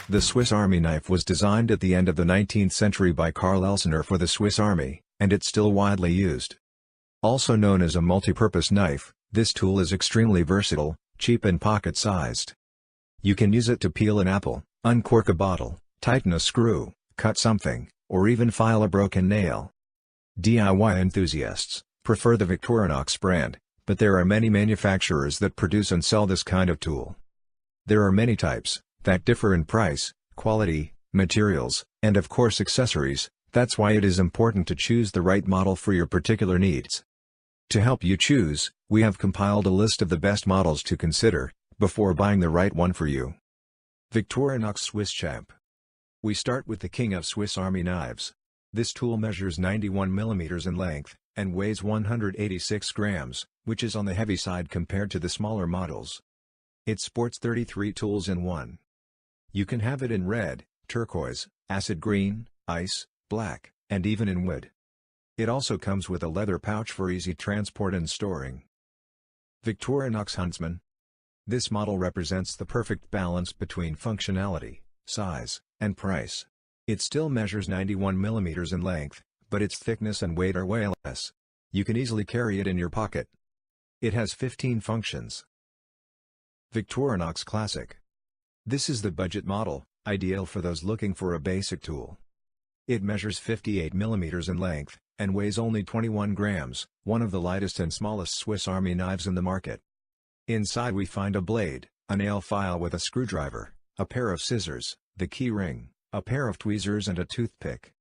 The Swiss Army knife was designed at the end of the 19th century by Karl Elsener for the Swiss Army, and it's still widely used. Also known as a multi-purpose knife, this tool is extremely versatile, cheap and pocket-sized. You can use it to peel an apple, uncork a bottle, tighten a screw, cut something, or even file a broken nail. DIY enthusiasts prefer the Victorinox brand, but there are many manufacturers that produce and sell this kind of tool. There are many types that differ in price, quality, materials, and of course accessories. That's why it is important to choose the right model for your particular needs. To help you choose, we have compiled a list of the best models to consider before buying the right one for you. Victorinox Swiss Champ. We start with the king of Swiss Army knives. This tool measures 91 mm in length, and weighs 186 grams, which is on the heavy side compared to the smaller models. It sports 33 tools in one. You can have it in red, turquoise, acid green, ice, black, and even in wood. It also comes with a leather pouch for easy transport and storing. Victorinox Huntsman. This model represents the perfect balance between functionality, size, and price. It still measures 91 mm in length, but its thickness and weight are way less. You can easily carry it in your pocket. It has 15 functions. Victorinox Classic. This is the budget model, ideal for those looking for a basic tool. It measures 58 mm in length, and weighs only 21 grams, one of the lightest and smallest Swiss Army knives in the market. Inside we find a blade, a nail file with a screwdriver, a pair of scissors, the key ring, a pair of tweezers and a toothpick.